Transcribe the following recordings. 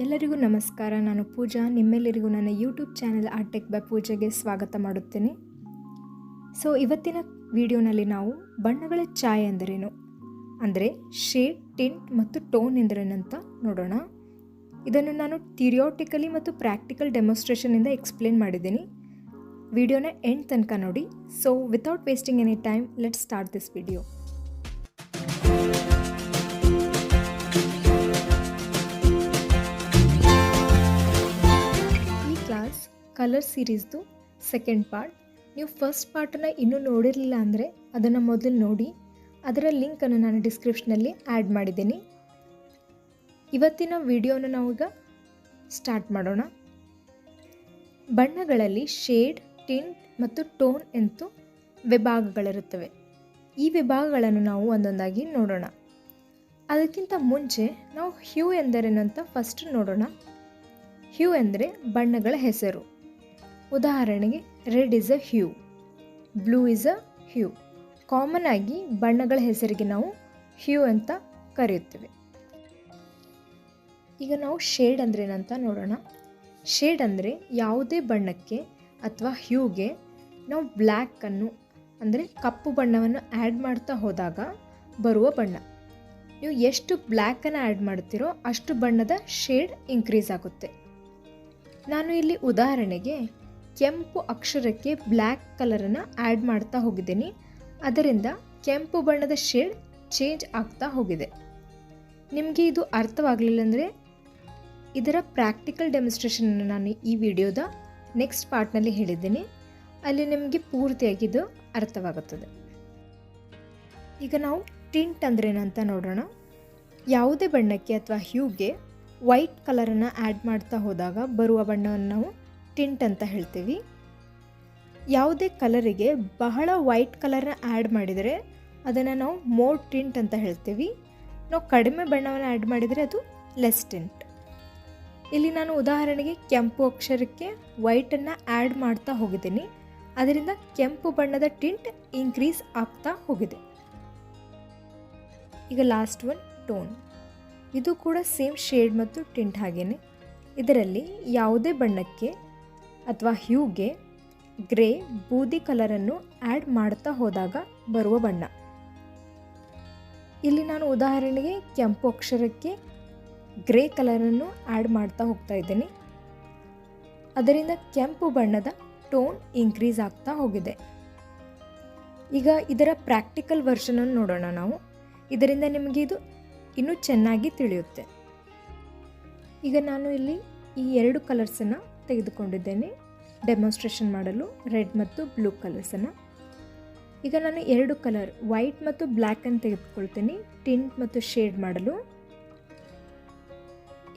ಎಲ್ಲರಿಗೂ ನಮಸ್ಕಾರ. ನಾನು ಪೂಜಾ. ನಿಮ್ಮೆಲ್ಲರಿಗೂ ನನ್ನ YouTube channel Art Tech by ಪೂಜಾಗೆ ಸ್ವಾಗತ ಮಾಡುತ್ತೇನೆ. ಇವತ್ತಿನ ವಿಡಿಯೋನಲ್ಲಿ ನಾವು ಬಣ್ಣಗಳ ಛಾಯೆ ಎಂದರೇನು, ಅಂದರೆ ಶೇಡ್, ಟಿಂಟ್ ಮತ್ತು ಟೋನ್ ಎಂದರೇನಂತ ನೋಡೋಣ. ಇದನ್ನು ನಾನು ಥಿಯರಿಟಿಕಲಿ ಮತ್ತು ಪ್ರಾಕ್ಟಿಕಲ್ ಡೆಮೋನ್ಸ್ಟ್ರೇಷನಿಂದ ಎಕ್ಸ್ಪ್ಲೇನ್ ಮಾಡಿದ್ದೀನಿ. ವಿಡಿಯೋನ ಎಂಡ್ ತನಕ ನೋಡಿ. Without wasting any time, let's start this video. Colour ಸೀರೀಸ್ದು ಸೆಕೆಂಡ್ ಪಾರ್ಟ್. ನೀವು ಫಸ್ಟ್ ಪಾರ್ಟನ್ನು ಇನ್ನೂ ನೋಡಿರಲಿಲ್ಲ ಅಂದರೆ ಅದನ್ನು ಮೊದಲು ನೋಡಿ. ಅದರ ಲಿಂಕನ್ನು ನಾನು ಡಿಸ್ಕ್ರಿಪ್ಷನಲ್ಲಿ ಆ್ಯಡ್ ಮಾಡಿದ್ದೀನಿ. ಇವತ್ತಿನ ವಿಡಿಯೋನ ನಾವೀಗ ಸ್ಟಾರ್ಟ್ ಮಾಡೋಣ. ಬಣ್ಣಗಳಲ್ಲಿ ಶೇಡ್, ಟಿಂಟ್ ಮತ್ತು ಟೋನ್ ಎಂತೂ ವಿಭಾಗಗಳಿರುತ್ತವೆ. ಈ ವಿಭಾಗಗಳನ್ನು ನಾವು ಒಂದೊಂದಾಗಿ ನೋಡೋಣ. ಅದಕ್ಕಿಂತ ಮುಂಚೆ ನಾವು ಹ್ಯೂ ಎಂದರೇನು ಅಂತ ಫಸ್ಟ್ ನೋಡೋಣ. ಹ್ಯೂ ಎಂದರೆ ಬಣ್ಣಗಳ ಹೆಸರು. ಉದಾಹರಣೆಗೆ red is a hue, blue is a hue. Common ಆಗಿ ಬಣ್ಣಗಳ ಹೆಸರಿಗೆ ನಾವು ಹ್ಯೂ ಅಂತ ಕರೆಯುತ್ತೇವೆ. ಈಗ ನಾವು ಶೇಡ್ ಅಂದ್ರೇನಂತ ನೋಡೋಣ. ಶೇಡ್ ಅಂದರೆ ಯಾವುದೇ ಬಣ್ಣಕ್ಕೆ ಅಥವಾ ಹ್ಯೂಗೆ ನಾವು ಬ್ಲ್ಯಾಕನ್ನು ಅಂದರೆ ಕಪ್ಪು ಬಣ್ಣವನ್ನು ಆ್ಯಡ್ ಮಾಡ್ತಾ ಹೋದಾಗ ಬರುವ ಬಣ್ಣ. ನೀವು ಎಷ್ಟು ಬ್ಲ್ಯಾಕನ್ನು ಆ್ಯಡ್ ಮಾಡ್ತೀರೋ ಅಷ್ಟು ಬಣ್ಣದ ಶೇಡ್ ಇನ್ಕ್ರೀಸ್ ಆಗುತ್ತೆ. ನಾನು ಇಲ್ಲಿ ಉದಾಹರಣೆಗೆ ಕೆಂಪು ಅಕ್ಷರಕ್ಕೆ ಬ್ಲ್ಯಾಕ್ ಕಲರನ್ನು ಆ್ಯಡ್ ಮಾಡ್ತಾ ಹೋಗಿದ್ದೀನಿ. ಅದರಿಂದ ಕೆಂಪು ಬಣ್ಣದ ಶೇಡ್ ಚೇಂಜ್ ಆಗ್ತಾ ಹೋಗಿದೆ. ನಿಮಗೆ ಇದು ಅರ್ಥವಾಗಲಿಲ್ಲ ಅಂದರೆ ಇದರ ಪ್ರಾಕ್ಟಿಕಲ್ ಡೆಮೋನ್ಸ್ಟ್ರೇಷನನ್ನು ನಾನು ಈ ವಿಡಿಯೋದ ನೆಕ್ಸ್ಟ್ ಪಾರ್ಟ್ನಲ್ಲಿ ಹೇಳಿದ್ದೀನಿ. ಅಲ್ಲಿ ನಿಮಗೆ ಪೂರ್ತಿಯಾಗಿ ಇದು ಅರ್ಥವಾಗುತ್ತದೆ. ಈಗ ನಾವು ಟಿಂಟ್ ಅಂದ್ರೇನಂತ ನೋಡೋಣ. ಯಾವುದೇ ಬಣ್ಣಕ್ಕೆ ಅಥವಾ ಹ್ಯೂಗೆ ವೈಟ್ ಕಲರನ್ನು ಆ್ಯಡ್ ಮಾಡ್ತಾ ಹೋದಾಗ ಬರುವ ಬಣ್ಣವನ್ನು ನಾವು ಟಿಂಟ್ ಅಂತ ಹೇಳ್ತೀವಿ. ಯಾವುದೇ ಕಲರಿಗೆ ಬಹಳ ವೈಟ್ ಕಲರನ್ನ ಆ್ಯಡ್ ಮಾಡಿದರೆ ಅದನ್ನು ನಾವು ಮೋರ್ ಟಿಂಟ್ ಅಂತ ಹೇಳ್ತೀವಿ. ನಾವು ಕಡಿಮೆ ಬಣ್ಣವನ್ನು ಆ್ಯಡ್ ಮಾಡಿದರೆ ಅದು ಲೆಸ್ ಟಿಂಟ್. ಇಲ್ಲಿ ನಾನು ಉದಾಹರಣೆಗೆ ಕೆಂಪು ಅಕ್ಷರಕ್ಕೆ ವೈಟನ್ನು ಆ್ಯಡ್ ಮಾಡ್ತಾ ಹೋಗಿದ್ದೀನಿ. ಅದರಿಂದ ಕೆಂಪು ಬಣ್ಣದ ಟಿಂಟ್ ಇನ್ಕ್ರೀಸ್ ಆಗ್ತಾ ಹೋಗಿದೆ. ಈಗ ಲಾಸ್ಟ್ ಒನ್ ಟೋನ್. ಇದು ಕೂಡ ಸೇಮ್ ಶೇಡ್ ಮತ್ತು ಟಿಂಟ್ ಹಾಗೇನೆ. ಇದರಲ್ಲಿ ಯಾವುದೇ ಬಣ್ಣಕ್ಕೆ ಅಥವಾ ಹ್ಯೂಗೆ ಗ್ರೇ, ಬೂದಿ ಕಲರನ್ನು ಆ್ಯಡ್ ಮಾಡ್ತಾ ಹೋದಾಗ ಬರುವ ಬಣ್ಣ. ಇಲ್ಲಿ ನಾನು ಉದಾಹರಣೆಗೆ ಕೆಂಪು ಅಕ್ಷರಕ್ಕೆ ಗ್ರೇ ಕಲರನ್ನು ಆ್ಯಡ್ ಮಾಡ್ತಾ ಹೋಗ್ತಾ ಇದ್ದೀನಿ. ಅದರಿಂದ ಕೆಂಪು ಬಣ್ಣದ ಟೋನ್ ಇನ್ಕ್ರೀಸ್ ಆಗ್ತಾ ಹೋಗಿದೆ. ಈಗ ಇದರ ಪ್ರಾಕ್ಟಿಕಲ್ ವರ್ಷನನ್ನು ನೋಡೋಣ ನಾವು. ಇದರಿಂದ ನಿಮಗೆ ಇದು ಇನ್ನೂ ಚೆನ್ನಾಗಿ ತಿಳಿಯುತ್ತೆ. ಈಗ ನಾನು ಇಲ್ಲಿ ಈ ಎರಡು ಕಲರ್ಸನ್ನು ತೆಗೆದುಕೊಂಡಿದ್ದೇನೆ ಡೆಮೋನ್ಸ್ಟ್ರೇಷನ್ ಮಾಡಲು, ರೆಡ್ ಮತ್ತು ಬ್ಲೂ ಕಲರ್ಸನ್ನು. ಈಗ ನಾನು ಎರಡು ಕಲರ್ ವೈಟ್ ಮತ್ತು ಬ್ಲ್ಯಾಕನ್ನು ತೆಗೆದುಕೊಳ್ತೀನಿ ಟಿಂಟ್ ಮತ್ತು ಶೇಡ್ ಮಾಡಲು.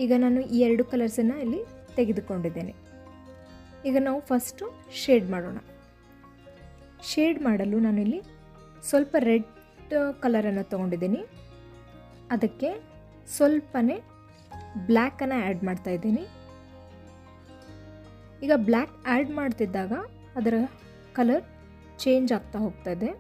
ಈಗ ನಾನು ಈ ಎರಡು ಕಲರ್ಸನ್ನು ಇಲ್ಲಿ ತೆಗೆದುಕೊಂಡಿದ್ದೇನೆ. ಈಗ ನಾವು ಫಸ್ಟು ಶೇಡ್ ಮಾಡೋಣ. ಶೇಡ್ ಮಾಡಲು ನಾನು ಇಲ್ಲಿ ಸ್ವಲ್ಪ ರೆಡ್ ಕಲರನ್ನು ತೊಗೊಂಡಿದ್ದೀನಿ. ಅದಕ್ಕೆ ಸ್ವಲ್ಪನೇ ಬ್ಲ್ಯಾಕನ್ನು ಆ್ಯಡ್ ಮಾಡ್ತಾ ಇದ್ದೀನಿ. ಈಗ ಬ್ಲ್ಯಾಕ್ ಆ್ಯಡ್ ಮಾಡ್ತಿದ್ದಾಗ ಅದರ ಕಲರ್ ಚೇಂಜ್ ಆಗ್ತಾ ಹೋಗ್ತಾ ಇದೆ.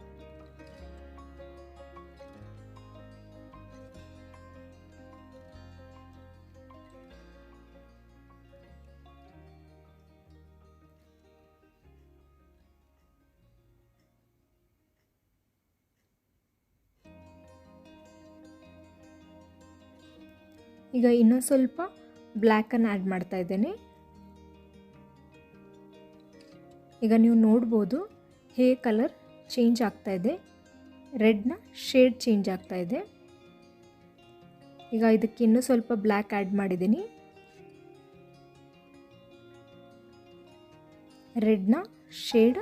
ಈಗ ಇನ್ನೊಂದು ಸ್ವಲ್ಪ ಬ್ಲ್ಯಾಕನ್ನು ಆ್ಯಡ್ ಮಾಡ್ತಾ ಇದ್ದೇನೆ. ಈಗ ನೀವು ನೋಡ್ಬೋದು ಹೇಗೆ ಕಲರ್ ಚೇಂಜ್ ಆಗ್ತಾ ಇದೆ. ರೆಡ್ನ ಶೇಡ್ ಚೇಂಜ್ ಆಗ್ತಾ ಇದೆ. ಈಗ ಇದಕ್ಕೆ ಇನ್ನೂ ಸ್ವಲ್ಪ ಬ್ಲ್ಯಾಕ್ ಆ್ಯಡ್ ಮಾಡಿದ್ದೀನಿ. ರೆಡ್ನ ಶೇಡ್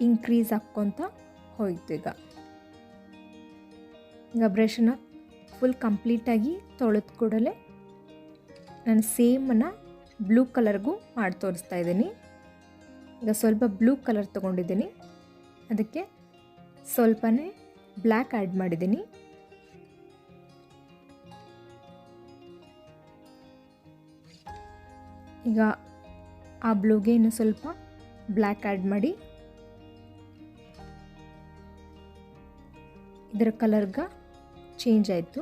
ಇನ್ಕ್ರೀಸ್ ಆಗ್ಕೊತ ಹೋಯ್ತು. ಈಗ ಬ್ರಷನ್ನು ಫುಲ್ ಕಂಪ್ಲೀಟಾಗಿ ತೊಳೆದ ಕೂಡಲೇ ನಾನು ಸೇಮನ್ನು ಬ್ಲೂ ಕಲರ್ಗೂ ಮಾಡಿ ತೋರಿಸ್ತಾ ಇದ್ದೀನಿ. ಈಗ ಸ್ವಲ್ಪ ಬ್ಲೂ ಕಲರ್ ತೊಗೊಂಡಿದ್ದೀನಿ. ಅದಕ್ಕೆ ಸ್ವಲ್ಪನೇ ಬ್ಲ್ಯಾಕ್ ಆ್ಯಡ್ ಮಾಡಿದ್ದೀನಿ. ಈಗ ಆ ಬ್ಲೂಗೆ ಇನ್ನು ಸ್ವಲ್ಪ ಬ್ಲ್ಯಾಕ್ ಆ್ಯಡ್ ಮಾಡಿ ಇದರ ಕಲರ್ಗೆ ಚೇಂಜ್ ಆಯಿತು.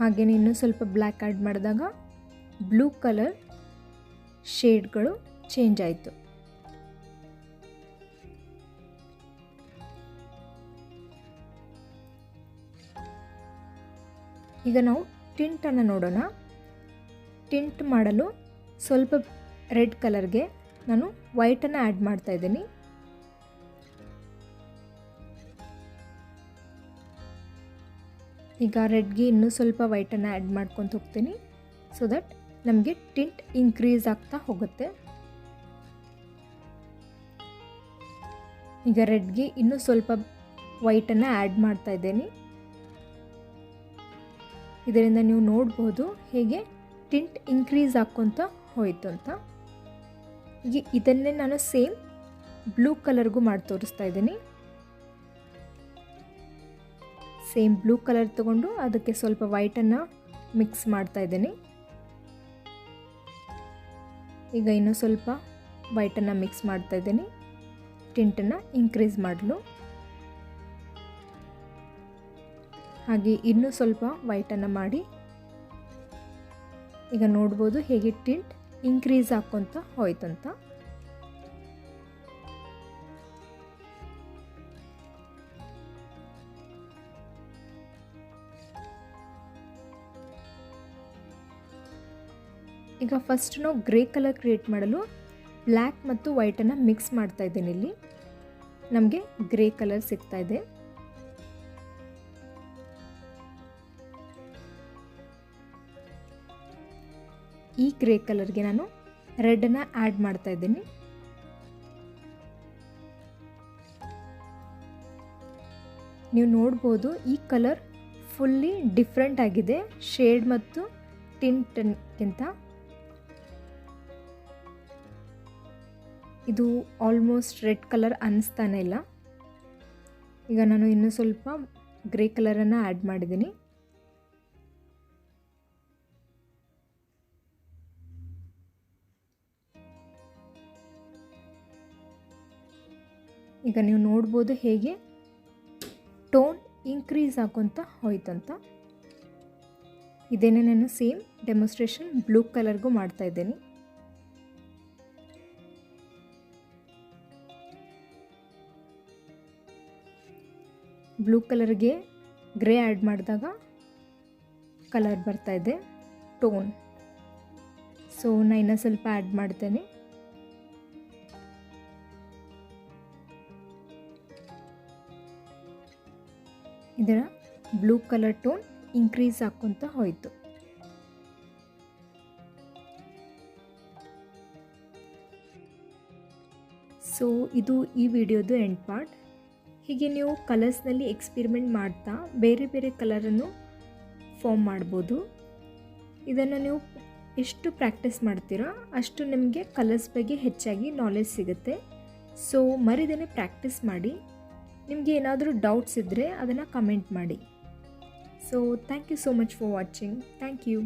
ಹಾಗೆಯೇ ಇನ್ನೂ ಸ್ವಲ್ಪ ಬ್ಲ್ಯಾಕ್ ಆ್ಯಡ್ ಮಾಡಿದಾಗ ಬ್ಲೂ ಕಲರ್ ಶೇಡ್ಗಳು ಚೇಂಜ್ ಆಯಿತು. ಈಗ ನಾವು ಟಿಂಟನ್ನು ನೋಡೋಣ. ಟಿಂಟ್ ಮಾಡಲು ಸ್ವಲ್ಪ ರೆಡ್ ಕಲರ್ಗೆ ನಾನು ವೈಟನ್ನು ಆ್ಯಡ್ ಮಾಡ್ತಾ ಇದ್ದೀನಿ. ಈಗ ರೆಡ್ಗೆ ಇನ್ನೂ ಸ್ವಲ್ಪ ವೈಟನ್ನು ಆ್ಯಡ್ ಮಾಡ್ಕೊತ ಹೋಗ್ತೀನಿ, ಸೊ ದಟ್ ನಮಗೆ ಟಿಂಟ್ ಇನ್ಕ್ರೀಸ್ ಆಗ್ತಾ ಹೋಗುತ್ತೆ. ಈಗ ರೆಡ್ಗೆ ಇನ್ನೂ ಸ್ವಲ್ಪ ವೈಟನ್ನು ಆ್ಯಡ್ ಮಾಡ್ತಾ ಇದ್ದೀನಿ. ಇದರಿಂದ ನೀವು ನೋಡ್ಬೋದು ಹೇಗೆ ಟಿಂಟ್ ಇನ್ಕ್ರೀಸ್ ಆಕ್ಕೊತ ಹೋಯಿತು ಅಂತ. ಈಗ ಇದನ್ನೇ ನಾನು ಸೇಮ್ ಬ್ಲೂ ಕಲರ್ಗೂ ಮಾಡಿ ತೋರಿಸ್ತಾ ಇದ್ದೀನಿ. ಸೇಮ್ ಬ್ಲೂ ಕಲರ್ ತಗೊಂಡು ಅದಕ್ಕೆ ಸ್ವಲ್ಪ ವೈಟನ್ನು ಮಿಕ್ಸ್ ಮಾಡ್ತಾ ಇದ್ದೀನಿ. ಈಗ ಇನ್ನೂ ಸ್ವಲ್ಪ ವೈಟನ್ನು ಮಿಕ್ಸ್ ಮಾಡ್ತಾ ಇದ್ದೀನಿ ಟಿಂಟನ್ನು ಇನ್ಕ್ರೀಸ್ ಮಾಡಲು. ಹಾಗೆ ಇನ್ನೂ ಸ್ವಲ್ಪ ವೈಟನ್ನು ಮಾಡಿ ಈಗ ನೋಡ್ಬೋದು ಹೇಗೆ ಟಿಂಟ್ ಇನ್ಕ್ರೀಸ್ ಆಕ್ಕೊತ ಹೋಯ್ತಂತ. ಈಗ ಫಸ್ಟ್ ನಾವು ಗ್ರೇ ಕಲರ್ ಕ್ರಿಯೇಟ್ ಮಾಡಲು ಬ್ಲ್ಯಾಕ್ ಮತ್ತು ವೈಟನ್ನು ಮಿಕ್ಸ್ ಮಾಡ್ತಾ ಇದ್ದೀನಿ. ಇಲ್ಲಿ ನಮಗೆ ಗ್ರೇ ಕಲರ್ ಸಿಗ್ತಾ ಇದೆ. ಈ ಗ್ರೇ ಕಲರ್ಗೆ ನಾನು ರೆಡನ್ನು ಆ್ಯಡ್ ಮಾಡ್ತಾ ಇದ್ದೀನಿ. ನೀವು ನೋಡ್ಬೋದು ಈ ಕಲರ್ ಫುಲ್ಲಿ ಡಿಫ್ರೆಂಟ್ ಆಗಿದೆ ಶೇಡ್ ಮತ್ತು ಟಿಂಟ್ಗಿಂತ. ಇದು ಆಲ್ಮೋಸ್ಟ್ ರೆಡ್ ಕಲರ್ ಅನ್ನಿಸ್ತಾನೆ ಇಲ್ಲ. ಈಗ ನಾನು ಇನ್ನೂ ಸ್ವಲ್ಪ ಗ್ರೇ ಕಲರನ್ನು ಆ್ಯಡ್ ಮಾಡಿದ್ದೀನಿ. ಈಗ ನೀವು ನೋಡ್ಬೋದು ಹೇಗೆ ಟೋನ್ ಇನ್ಕ್ರೀಸ್ ಆಗೋಂತ ಹೋಯ್ತಂತ. ಇದೇನೇ ನಾನು ಸೇಮ್ ಡೆಮೋನ್ಸ್ಟ್ರೇಷನ್ ಬ್ಲೂ ಕಲರ್ಗೂ ಮಾಡ್ತಾ ಇದ್ದೀನಿ. ಬ್ಲೂ ಕಲರ್ಗೆ ಗ್ರೇ ಆ್ಯಡ್ ಮಾಡಿದಾಗ ಕಲರ್ ಬರ್ತಾ ಇದೆ ಟೋನ್. ಸೊ ನಾನು ಇನ್ನೂ ಸ್ವಲ್ಪ ಆ್ಯಡ್ ಮಾಡ್ತೇನೆ. ಇದರ ಬ್ಲೂ ಕಲರ್ ಟೋನ್ ಇನ್ಕ್ರೀಸ್ ಆಕ್ಕೊತ ಹೋಯಿತು. ಸೊ ಇದು ಈ ವಿಡಿಯೋದು ಎಂಡ್ ಪಾರ್ಟ್. ಹೀಗೆ ನೀವು ಕಲರ್ಸ್ನಲ್ಲಿ ಎಕ್ಸ್ಪೆರಿಮೆಂಟ್ ಮಾಡ್ತಾ ಬೇರೆ ಬೇರೆ ಕಲರನ್ನು ಫಾರ್ಮ್ ಮಾಡ್ಬೋದು. ಇದನ್ನು ನೀವು ಎಷ್ಟು ಪ್ರಾಕ್ಟೀಸ್ ಮಾಡ್ತೀರೋ ಅಷ್ಟು ನಿಮಗೆ ಕಲರ್ಸ್ ಬಗ್ಗೆ ಹೆಚ್ಚಾಗಿ ನಾಲೆಜ್ ಸಿಗುತ್ತೆ. ಸೊ ಮರಿದೇನೆ ಪ್ರಾಕ್ಟೀಸ್ ಮಾಡಿ. ನಿಮಗೆ ಏನಾದರೂ ಡೌಟ್ಸ್ ಇದ್ದರೆ ಅದನ್ನು ಕಮೆಂಟ್ ಮಾಡಿ. So thank you so much for watching. Thank you.